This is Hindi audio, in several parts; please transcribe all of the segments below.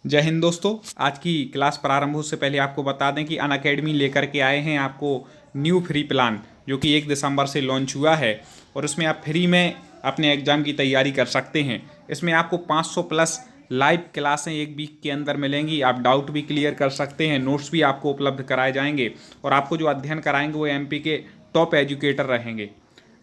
जय हिंद दोस्तों। आज की क्लास प्रारंभ हो से पहले आपको बता दें कि अनअकैडमी लेकर के आए हैं आपको न्यू फ्री प्लान, जो कि 1 दिसंबर से लॉन्च हुआ है और उसमें आप फ्री में अपने एग्ज़ाम की तैयारी कर सकते हैं। इसमें आपको 500 प्लस लाइव क्लासें एक वीक के अंदर मिलेंगी। आप डाउट भी क्लियर कर सकते हैं, नोट्स भी आपको उपलब्ध कराए जाएंगे और आपको जो अध्ययन कराएंगे वो एमपी के टॉप एजुकेटर रहेंगे।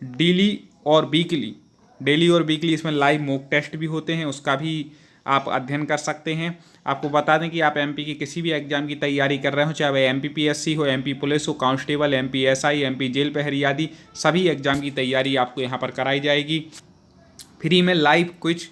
डेली और वीकली डेली और वीकली इसमें लाइव मॉक टेस्ट भी होते हैं, उसका भी आप अध्ययन कर सकते हैं। आपको बता दें कि आप एमपी की किसी भी एग्जाम की तैयारी कर रहे हो, चाहे वह एमपी पीएससी हो, एमपी पुलिस हो, constable, MP SI, MP jail प्रहरी आदि सभी एग्जाम की तैयारी आपको यहाँ पर कराई जाएगी। फ्री में लाइव क्विज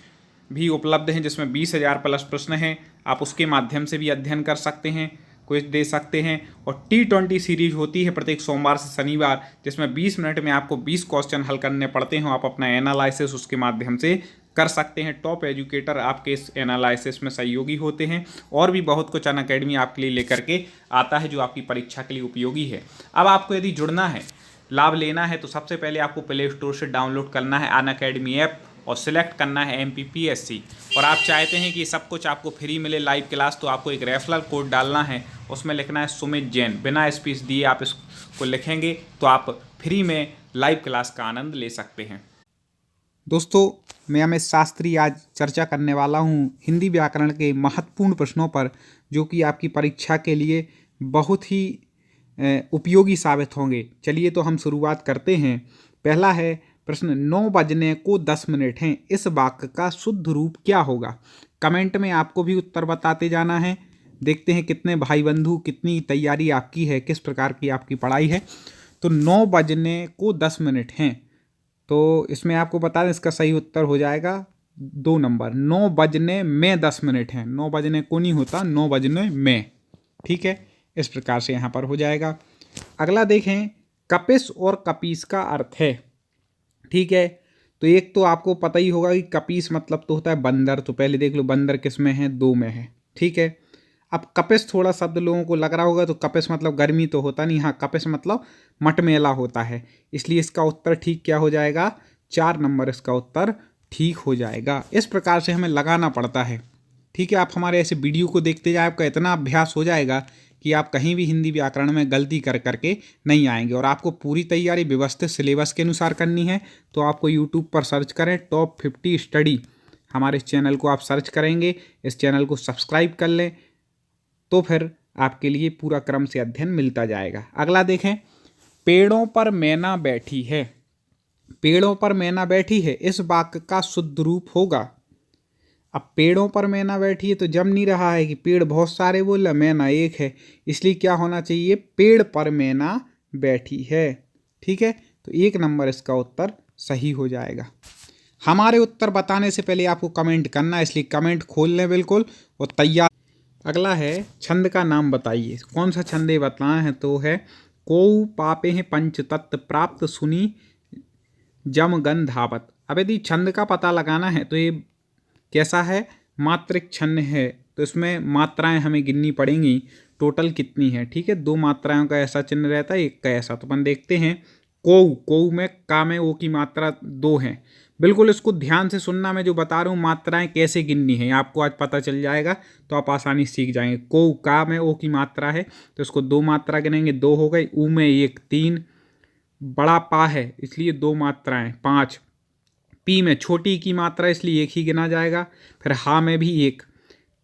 भी उपलब्ध हैं जिसमें 20,000 प्लस प्रश्न हैं। आप उसके माध्यम से भी अध्ययन कर सकते हैं, क्विज दे सकते हैं। और T20 सीरीज होती है प्रत्येक सोमवार से शनिवार, जिसमें 20 मिनट में आपको 20 क्वेश्चन हल करने पड़ते हैं। आप अपना एनालिसिस उसके माध्यम से कर सकते हैं। टॉप एजुकेटर आपके इस एनालिसिस में सहयोगी होते हैं और भी बहुत कुछ अनअकैडमी आपके लिए लेकर के आता है जो आपकी परीक्षा के लिए उपयोगी है। अब आपको यदि जुड़ना है, लाभ लेना है, तो सबसे पहले आपको प्ले स्टोर से डाउनलोड करना है अनअकैडमी ऐप और सिलेक्ट करना है MPPSC। और आप चाहते हैं कि सब कुछ आपको फ्री मिले लाइव क्लास, तो आपको एक रेफरल कोड डालना है, उसमें लिखना है सुमित जैन। बिना स्पेस दिए आप इसको लिखेंगे तो आप फ्री में लाइव क्लास का आनंद ले सकते हैं। दोस्तों, मैं अमित शास्त्री आज चर्चा करने वाला हूँ हिंदी व्याकरण के महत्वपूर्ण प्रश्नों पर, जो कि आपकी परीक्षा के लिए बहुत ही उपयोगी साबित होंगे। चलिए तो हम शुरुआत करते हैं। पहला है प्रश्न, 9 बजने को 10 मिनट हैं, इस वाक्य का शुद्ध रूप क्या होगा? कमेंट में आपको भी उत्तर बताते जाना है। देखते हैं कितने भाई बंधु, कितनी तैयारी आपकी है, किस प्रकार की आपकी पढ़ाई है। तो 9 बजने को 10 मिनट हैं, तो इसमें आपको बता दें इसका सही उत्तर हो जाएगा 2 नंबर। 9 बजने में 10 मिनट हैं, 9 बजने को नहीं होता, 9 बजने में। ठीक है, इस प्रकार से यहाँ पर हो जाएगा। अगला देखें, कपिस और कपीस का अर्थ है। ठीक है, तो एक तो आपको पता ही होगा कि कपीस मतलब तो होता है बंदर। तो पहले देख लो बंदर किस में है, 2 में है। ठीक है, अब कपिस थोड़ा शब्द लोगों को लग रहा होगा, तो कपिस मतलब गर्मी तो होता नहीं। हाँ, कपिस मतलब मटमेला होता है, इसलिए इसका उत्तर ठीक क्या हो जाएगा? 4 नंबर इसका उत्तर ठीक हो जाएगा। इस प्रकार से हमें लगाना पड़ता है। ठीक है, आप हमारे ऐसे वीडियो को देखते जाए, आपका इतना अभ्यास हो जाएगा कि आप कहीं भी हिंदी व्याकरण में गलती कर करके नहीं आएंगे। और आपको पूरी तैयारी व्यवस्थित सिलेबस के अनुसार करनी है, तो आपको यूट्यूब पर सर्च करें टॉप 50 स्टडी। हमारे इस चैनल को आप सर्च करेंगे, इस चैनल को सब्सक्राइब कर लें, तो फिर आपके लिए पूरा क्रम से अध्ययन मिलता जाएगा। अगला देखें, पेड़ों पर मैना बैठी है। पेड़ों पर मैना बैठी है, इस वाक्य का शुद्ध रूप होगा। अब पेड़ों पर मैना बैठी है तो जम नहीं रहा है कि पेड़ बहुत सारे बोल, मैना एक है, इसलिए क्या होना चाहिए? पेड़ पर मैना बैठी है। ठीक है, तो 1 नंबर इसका उत्तर सही हो जाएगा। हमारे उत्तर बताने से पहले आपको कमेंट करना है, इसलिए कमेंट खोल लें बिल्कुल और तैयार। अगला है, छंद का नाम बताइए। कौन सा छंद ये बताना है? तो है, को पापे हैं पंचतत्व प्राप्त सुनी जम गन धावत। अब यदि छंद का पता लगाना है तो ये कैसा है? मात्रिक छंद है, तो इसमें मात्राएं हमें गिननी पड़ेंगी, टोटल कितनी है। ठीक है, 2 मात्राओं का ऐसा चिन्ह रहता है, एक का ऐसा। तो अपन देखते हैं, कोऊ में का में ओ की मात्रा 2 है। बिल्कुल इसको ध्यान से सुनना, मैं जो बता रहा हूँ मात्राएं कैसे गिननी है आपको आज पता चल जाएगा, तो आप आसानी से सीख जाएंगे। कोऊ का में ओ की मात्रा है, तो इसको 2 मात्रा गिनेंगे, 2 हो गई। ऊ में 1, 3। बड़ा पा है इसलिए 2 मात्राएं, 5। पी में छोटी की मात्रा इसलिए 1 ही गिना जाएगा। फिर हा में भी 1।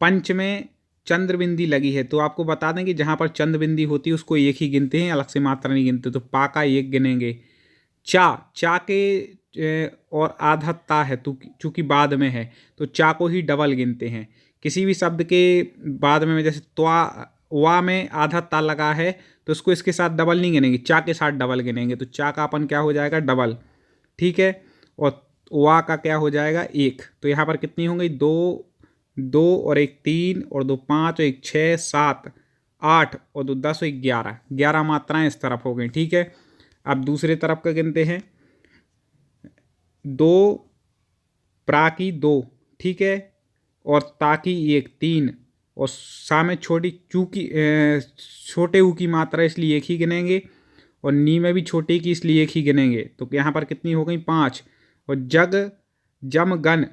पंच में चंद्र बिंदी लगी है, तो आपको बता दें कि जहाँ पर चंद्र बिंदी होती है उसको 1 ही गिनते हैं, अलग से मात्रा नहीं गिनते। तो पा का 1 गिनेंगे। चा के और आधा ता है, तो चूंकि बाद में है तो चा को ही डबल गिनते हैं। किसी भी शब्द के बाद में, जैसे त्वा वा में आधा ता लगा है, तो उसको इसके साथ डबल नहीं गिनेंगे, चा के साथ डबल गिनेंगे। तो चा का अपन क्या हो जाएगा? डबल। ठीक है, और वा का क्या हो जाएगा? 1। तो यहाँ पर कितनी होंगी? 2, 2 और 1 3 और 2 5 और 1 6 7 8 और 2 10 और 1 11, 11 मात्राएं इस तरफ हो गई। ठीक है, अब दूसरे तरफ का गिनते हैं। 2 प्रा की 2, ठीक है, और ता की 1 3, और सा में छोटी चूकी छोटे ऊ की मात्रा इसलिए 1 ही गिनेंगे, और नी में भी छोटी की इसलिए 1 ही गिनेंगे। तो यहाँ पर कितनी हो गई? 5। और जग जम गन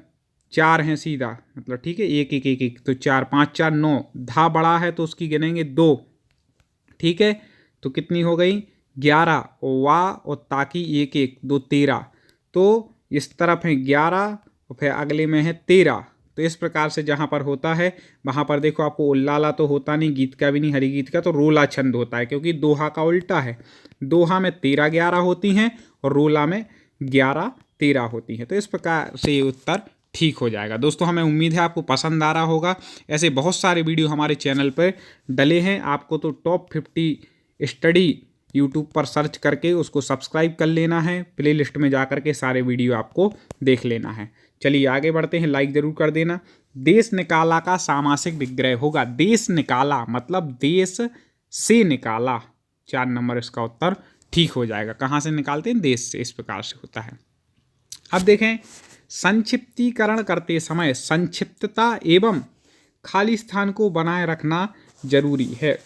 4 हैं सीधा, मतलब ठीक है, एक एक एक एक, तो 4, 5 4 9, धा बड़ा है तो उसकी गिनेंगे 2, ठीक है, तो कितनी हो गई 11, और वाह और ताकि एक एक 2 13, तो इस तरफ है 11 और फिर अगले में है 13। तो इस प्रकार से जहाँ पर होता है वहाँ पर देखो आपको उल्लाला तो होता नहीं, गीत का भी नहीं, हरि गीत का, तो रोला छंद होता है, क्योंकि दोहा का उल्टा है। दोहा में 13 11 होती हैं और रोला में 11 13 होती हैं। तो इस प्रकार से ये उत्तर ठीक हो जाएगा। दोस्तों हमें उम्मीद है आपको पसंद आ रहा होगा। ऐसे बहुत सारे वीडियो हमारे चैनल पर डले हैं, आपको तो टॉप 50 स्टडी यूट्यूब पर सर्च करके उसको सब्सक्राइब कर लेना है, प्लेलिस्ट में जा कर के सारे वीडियो आपको देख लेना है। चलिए आगे बढ़ते हैं, लाइक जरूर कर देना। देश निकाला का सामासिक विग्रह होगा, देश निकाला मतलब देश से निकाला, 4 नंबर इसका उत्तर ठीक हो जाएगा। कहाँ से निकालते हैं, देश से, इस प्रकार से होता है। अब देखें, संक्षिप्तीकरण करते समय संक्षिप्तता एवं खाली स्थान को बनाए रखना जरूरी है।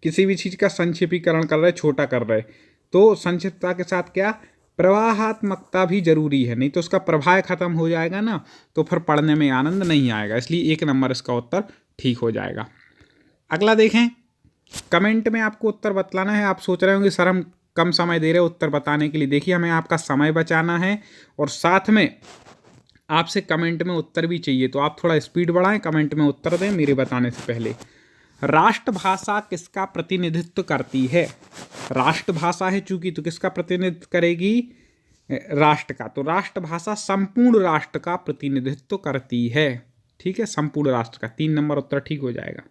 किसी भी चीज़ का संक्षिप्तीकरण कर रहे, छोटा कर रहे, तो संक्षिप्तता के साथ क्या प्रवाहात्मकता भी जरूरी है, नहीं तो उसका प्रवाह खत्म हो जाएगा ना, तो फिर पढ़ने में आनंद नहीं आएगा। इसलिए 1 नंबर इसका उत्तर ठीक हो जाएगा। अगला देखें, कमेंट में आपको उत्तर बतलाना है। आप सोच रहे होंगे सर हम कम समय दे रहे हैं उत्तर बताने के लिए। देखिए हमें आपका समय बचाना है और साथ में आपसे कमेंट में उत्तर भी चाहिए, तो आप थोड़ा स्पीड बढ़ाएं, कमेंट में उत्तर दें मेरे बताने से पहले। राष्ट्रभाषा किसका प्रतिनिधित्व करती है, राष्ट्रभाषा है चूंकि, तो किसका प्रतिनिधित्व करेगी, राष्ट्र का। तो राष्ट्रभाषा संपूर्ण राष्ट्र का प्रतिनिधित्व करती है, ठीक है, संपूर्ण राष्ट्र का। 3 नंबर उत्तर ठीक हो जाएगा।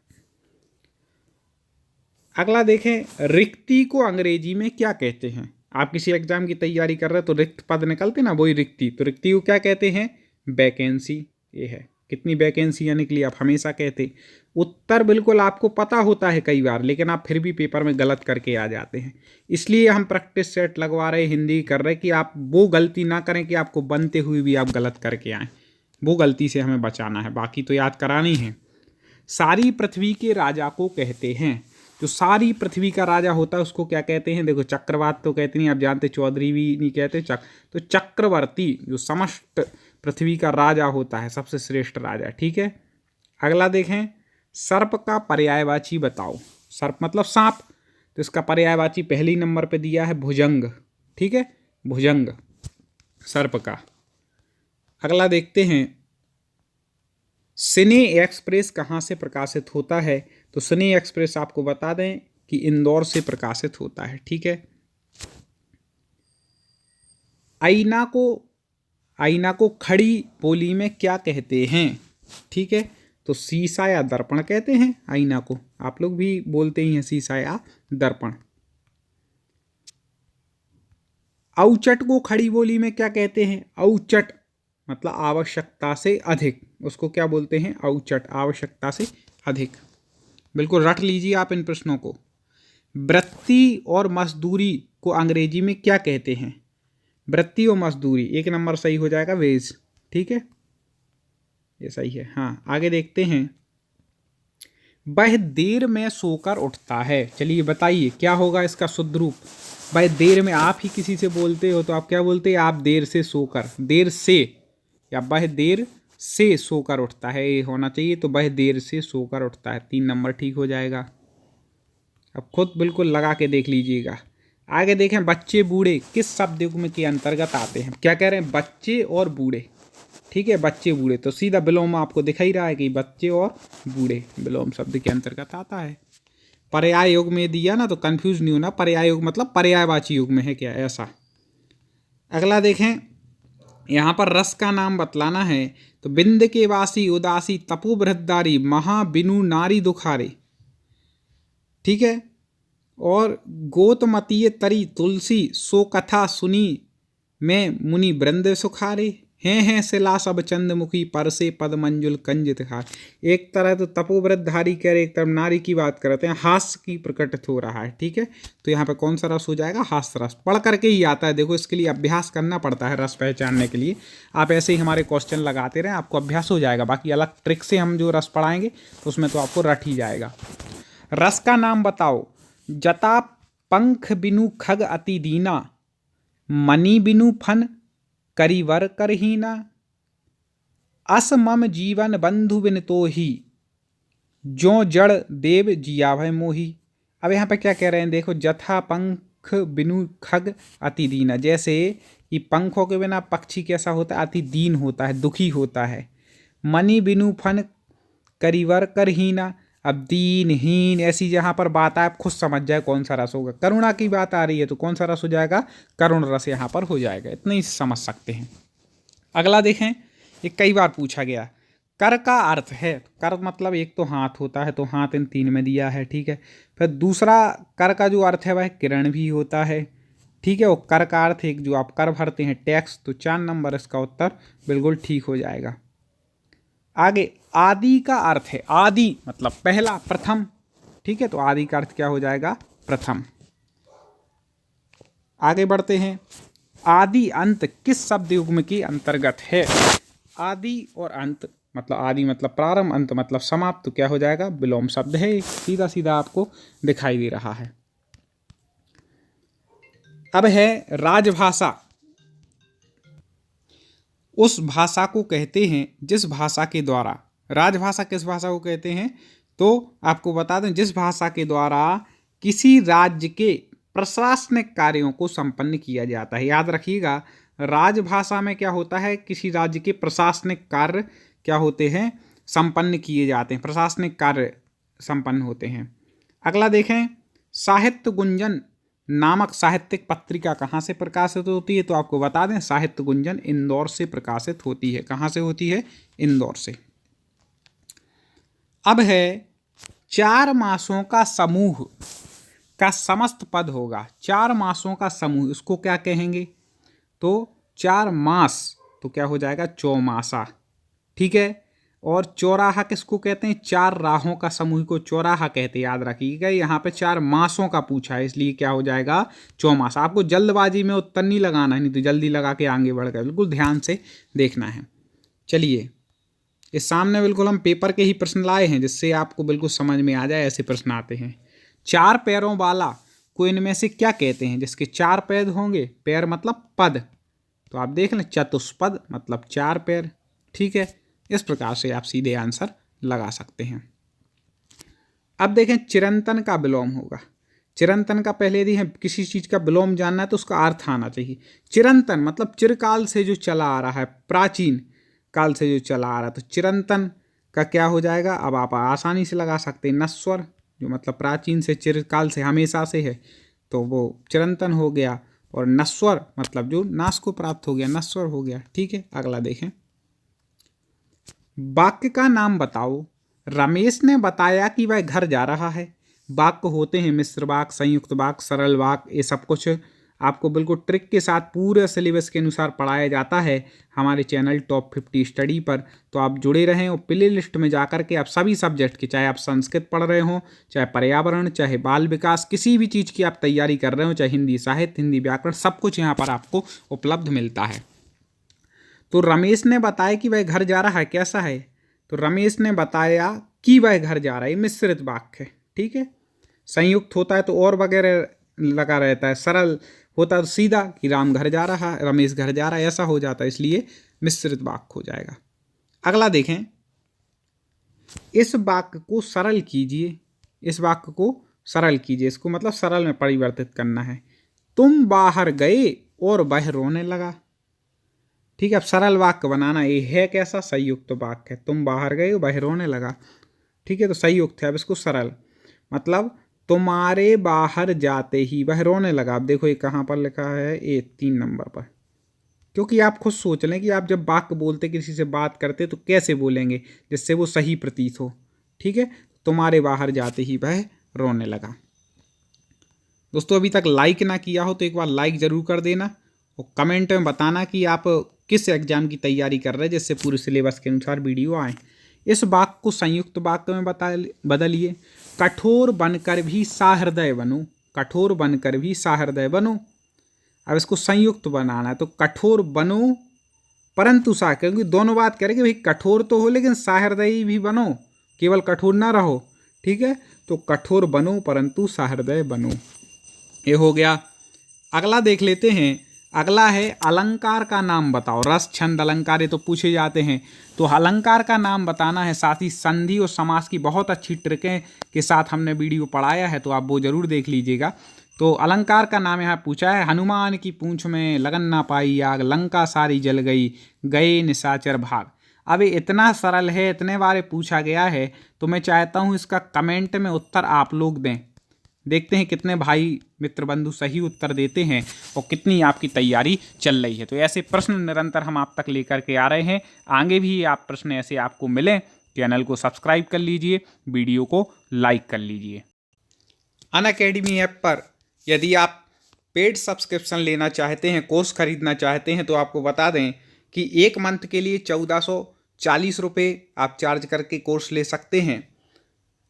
अगला देखें, रिक्ति को अंग्रेजी में क्या कहते हैं। आप किसी एग्जाम की तैयारी कर रहे हैं तो रिक्त पद निकलते ना, वही रिक्ति, तो रिक्ति को क्या कहते हैं, वैकेंसी। ये है, कितनी वैकेंसी निकली आप हमेशा कहते। उत्तर बिल्कुल आपको पता होता है कई बार, लेकिन आप फिर भी पेपर में गलत करके आ जाते हैं। इसलिए हम प्रैक्टिस सेट लगवा रहे, हिंदी कर रहे कि आप वो गलती ना करें कि आपको बनते हुए भी आप गलत करके आएँ, वो गलती से हमें बचाना है, बाकी तो याद करानी है। सारी पृथ्वी के राजा को कहते हैं, जो सारी पृथ्वी का राजा होता है उसको क्या कहते हैं, देखो चक्रवात तो कहते नहीं, आप जानते, चौधरी भी नहीं कहते, तो चक्रवर्ती जो समस्त पृथ्वी का राजा होता है, सबसे श्रेष्ठ राजा, ठीक है। अगला देखें, सर्प का पर्यायवाची बताओ। सर्प मतलब सांप, तो इसका पर्यायवाची पहली नंबर पे दिया है भुजंग, ठीक है, भुजंग सर्प का। अगला देखते हैं, सिने एक्सप्रेस कहाँ से प्रकाशित होता है, तो सिने एक्सप्रेस आपको बता दें कि इंदौर से प्रकाशित होता है, ठीक है। आईना को खड़ी बोली में क्या कहते हैं, ठीक है, तो शीशा या दर्पण कहते हैं आईना को, आप लोग भी बोलते ही हैं शीशा या दर्पण। औचट को खड़ी बोली में क्या कहते हैं, औचट मतलब आवश्यकता से अधिक, उसको क्या बोलते हैं, औचट, आवश्यकता से अधिक। बिल्कुल रट लीजिए आप इन प्रश्नों को। वृत्ति और मजदूरी को अंग्रेजी में क्या कहते हैं, वृत्ति और मजदूरी, 1 नंबर सही हो जाएगा, वेज, ठीक है, ये सही है। हाँ आगे देखते हैं, वह देर में सोकर उठता है। चलिए बताइए क्या होगा इसका शुद्ध रूप। वह देर में, आप ही किसी से बोलते हो तो आप क्या बोलते हैं, आप देर से सोकर, देर से, या वह देर से सोकर उठता है, ये होना चाहिए, तो वह देर से सोकर उठता है, 3 नंबर ठीक हो जाएगा। अब खुद बिल्कुल लगा के देख लीजिएगा। आगे देखें, बच्चे बूढ़े किस शब्द युग्म के अंतर्गत आते हैं, क्या कह रहे हैं, बच्चे और बूढ़े, ठीक है, बच्चे बूढ़े, तो सीधा विलोम आपको दिख ही रहा है कि बच्चे और बूढ़े विलोम शब्द के अंतर्गत आता है। पर्याय युग में दिया ना, तो कंफ्यूज नहीं होना, पर्याय युग मतलब पर्यायवाची युग में है क्या, ऐसा। अगला देखें, यहाँ पर रस का नाम बतलाना है, तो बिंद के वासी उदासी तपो बृहदारी महा बिनु नारी दुखारे, ठीक है, और गोतमतीय तरी तुलसी सो कथा सुनी मैं मुनि वृंद सुखारे, हैं शिला सब चंद्रमुखी परसे पद मंजुल कंजित खार। एक तरह तो तपोव्रतधारी कह रहे, एक तरफ नारी की बात करते हैं, हास्य की प्रकटित हो रहा है, ठीक है, तो यहाँ पे कौन सा रस हो जाएगा, हास्य रस। पढ़ करके ही आता है, देखो इसके लिए अभ्यास करना पड़ता है रस पहचानने के लिए। आप ऐसे ही हमारे क्वेश्चन लगाते रहें, आपको अभ्यास हो जाएगा। बाकी अलग ट्रिक से हम जो रस पढ़ाएंगे तो उसमें तो आपको रट ही जाएगा। रस का नाम बताओ। जता पंख बिनु खग अति दीना, मणि बिनु फन करिवर करहीना, अस मम जीवन बंधु बिन तो ही, जो जड़ देव जियावै मोही। अब यहाँ पे क्या कह रहे हैं, देखो, जथा पंख बिनु खग अति दीना, जैसे कि पंखों के बिना पक्षी कैसा होता है, अति दीन होता है, दुखी होता है। मणि बिनु फन करिवर करहीना, अब दीन हीन ऐसी जहाँ पर बात है, आप खुद समझ जाए कौन सा रस होगा। करुणा की बात आ रही है तो कौन सा रस हो जाएगा, करुण रस यहाँ पर हो जाएगा। इतना ही समझ सकते हैं। अगला देखें, ये कई बार पूछा गया, कर का अर्थ है। कर मतलब एक तो हाथ होता है, तो हाथ इन तीन में दिया है, ठीक है। फिर दूसरा कर का जो अर्थ है वह किरण भी होता है, ठीक है। वो कर का अर्थ एक जो आप कर भरते हैं टैक्स, तो 4 नंबर इसका उत्तर बिल्कुल ठीक हो जाएगा। आगे आदि का अर्थ है, आदि मतलब पहला, प्रथम, ठीक है। तो आदि का अर्थ क्या हो जाएगा, प्रथम। आगे बढ़ते हैं, आदि अंत किस शब्द युग्म के अंतर्गत है। आदि और अंत मतलब आदि मतलब प्रारंभ, अंत मतलब समाप्त, तो क्या हो जाएगा, विलोम शब्द है, सीधा सीधा आपको दिखाई दे रहा है। अब है राजभाषा। उस भाषा को कहते हैं जिस भाषा के द्वारा, राजभाषा किस भाषा को कहते हैं, तो आपको बता दें, जिस भाषा के द्वारा किसी राज्य के प्रशासनिक कार्यों को संपन्न किया जाता है। याद रखिएगा, राजभाषा में क्या होता है, किसी राज्य के प्रशासनिक कार्य क्या होते हैं, संपन्न किए जाते हैं, प्रशासनिक कार्य संपन्न होते हैं। अगला देखें, साहित्य गुंजन नामक साहित्यिक पत्रिका कहाँ से प्रकाशित होती है, तो आपको बता दें, साहित्य गुंजन इंदौर से प्रकाशित होती है। कहाँ से होती है, इंदौर से। अब है 4 मासों का समूह का समस्त पद होगा। 4 मासों का समूह, इसको क्या कहेंगे, तो 4 मास तो क्या हो जाएगा, चौमासा, ठीक है। और चौराहा किसको कहते हैं, 4 राहों का समूह को चौराहा कहते हैं। याद रखिएगा, यहाँ पे 4 मासों का पूछा है, इसलिए क्या हो जाएगा, चौमासा। आपको जल्दबाजी में उत्तर नहीं लगाना है, नहीं तो जल्दी लगा के आगे बढ़ गए, बिल्कुल ध्यान से देखना है। चलिए, इस सामने बिल्कुल हम पेपर के ही प्रश्न लाए हैं, जिससे आपको बिल्कुल समझ में आ जाए, ऐसे प्रश्न आते हैं। 4 पैरों वाला को इनमें से क्या कहते हैं, जिसके 4 पैर होंगे, पैर मतलब पद, तो आप देख लें, चतुष्पद मतलब 4 पैर, ठीक है। इस प्रकार से आप सीधे आंसर लगा सकते हैं। अब देखें, चिरंतन का विलोम होगा। चिरंतन का पहले यदि है किसी चीज का विलोम जानना है तो उसका अर्थ आना चाहिए। चिरंतन मतलब चिरकाल से जो चला आ रहा है, प्राचीन काल से जो चला आ रहा है, तो चिरंतन का क्या हो जाएगा, अब आप आसानी से लगा सकते हैं। नश्वर जो मतलब प्राचीन से, चिरकाल से, हमेशा से है, तो वो चिरंतन हो गया। और नश्वर मतलब जो नाश को प्राप्त हो गया, नश्वर हो गया, ठीक है। अगला देखें, वाक्य का नाम बताओ। रमेश ने बताया कि वह घर जा रहा है। वाक्य होते हैं मिश्र वाक्य, संयुक्त वाक्य, सरल वाक्य, ये सब कुछ आपको बिल्कुल ट्रिक के साथ पूरे सिलेबस के अनुसार पढ़ाया जाता है हमारे चैनल टॉप 50 स्टडी पर। तो आप जुड़े रहें और प्ले लिस्ट में जाकर के आप सभी सब्जेक्ट की, चाहे आप संस्कृत पढ़ रहे हो, चाहे पर्यावरण, चाहे बाल विकास, किसी भी चीज़ की आप तैयारी कर रहे हो, चाहे हिंदी साहित्य, हिंदी व्याकरण, सब कुछ यहाँ पर आपको उपलब्ध मिलता है। तो रमेश ने बताया कि वह घर जा रहा है, कैसा है, तो रमेश ने बताया कि वह घर जा रहा है, मिश्रित वाक्य है, ठीक है। संयुक्त होता है तो और वगैरह लगा रहता है, सरल होता है तो सीधा कि राम घर जा रहा है, रमेश घर जा रहा है, ऐसा हो जाता है, इसलिए मिश्रित वाक्य हो जाएगा। अगला देखें, इस वाक्य को सरल कीजिए। इस वाक्य को सरल कीजिए, इसको मतलब सरल में परिवर्तित करना है। तुम बाहर गए और वह रोने लगा, ठीक है। अब सरल वाक्य बनाना, ये है कैसा, संयुक्त वाक्य है। तुम बाहर गए, वह रोने लगा, ठीक है, तो संयुक्त है। अब इसको सरल मतलब तुम्हारे बाहर जाते ही वह रोने लगा। अब देखो ये कहाँ पर लिखा है, ये 3 नंबर पर, क्योंकि आप खुद सोच लें कि आप जब वाक्य बोलते, किसी से बात करते, तो कैसे बोलेंगे जिससे वो सही प्रतीत हो, ठीक है। तुम्हारे बाहर जाते ही वह रोने लगा। दोस्तों, अभी तक लाइक ना किया हो तो एक बार लाइक ज़रूर कर देना और कमेंट में बताना कि आप किस एग्जाम की तैयारी कर रहे हैं, जिससे पूरे सिलेबस के अनुसार वीडियो आए। इस वाक्य को संयुक्त वाक्य में बदलिए। कठोर बनकर भी सहृदय बनो। कठोर बनकर भी सहृदय बनो। अब इसको संयुक्त बनाना है, तो कठोर बनो परंतु सा, क्योंकि दोनों बात करें कि भाई कठोर तो हो लेकिन सहृदयी भी बनो, केवल कठोर ना रहो, ठीक है। तो कठोर बनो परंतु सहृदय बनो, ये हो गया। अगला देख लेते हैं, अगला है अलंकार का नाम बताओ। रस छंद अलंकार ये तो पूछे जाते हैं, तो अलंकार का नाम बताना है। साथ ही संधि और समास की बहुत अच्छी ट्रिकें के साथ हमने वीडियो पढ़ाया है, तो आप वो जरूर देख लीजिएगा। तो अलंकार का नाम यहाँ पूछा है, हनुमान की पूंछ में लगन ना पाई आग, लंका सारी जल गई, गए निशाचर भाग। अब ये इतना सरल है, इतने बार पूछा गया है, तो मैं चाहता हूँ इसका कमेंट में उत्तर आप लोग दें। देखते हैं कितने भाई मित्र बंधु सही उत्तर देते हैं और कितनी आपकी तैयारी चल रही है। तो ऐसे प्रश्न निरंतर हम आप तक लेकर के आ रहे हैं। आगे भी आप प्रश्न ऐसे आपको मिलें, चैनल को सब्सक्राइब कर लीजिए, वीडियो को लाइक कर लीजिए। अनअकैडमी ऐप पर यदि आप पेड सब्सक्रिप्शन लेना चाहते हैं, कोर्स खरीदना चाहते हैं, तो आपको बता दें कि एक मंथ के लिए 1440 रुपये आप चार्ज करके कोर्स ले सकते हैं।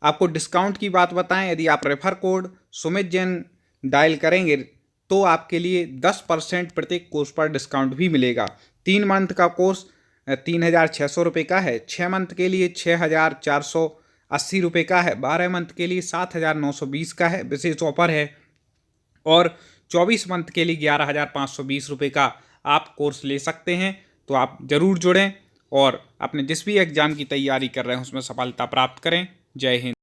आपको डिस्काउंट की बात बताएं, यदि आप refer code Sumit Jain dial करेंगे तो आपके लिए 10% प्रत्येक कोर्स पर डिस्काउंट भी मिलेगा। 3 मंथ का कोर्स 3600 रुपये का है, 6 मंथ के लिए 6480 रुपये का है, 12 मंथ के लिए 7920 का है विशेष ऑफर है, और 24 मंथ के लिए 11520 रुपये का आप कोर्स ले सकते हैं। तो आप ज़रूर जुड़ें और अपने जिस भी एग्ज़ाम की तैयारी कर रहे हैं उसमें सफलता प्राप्त करें। जय हिंद।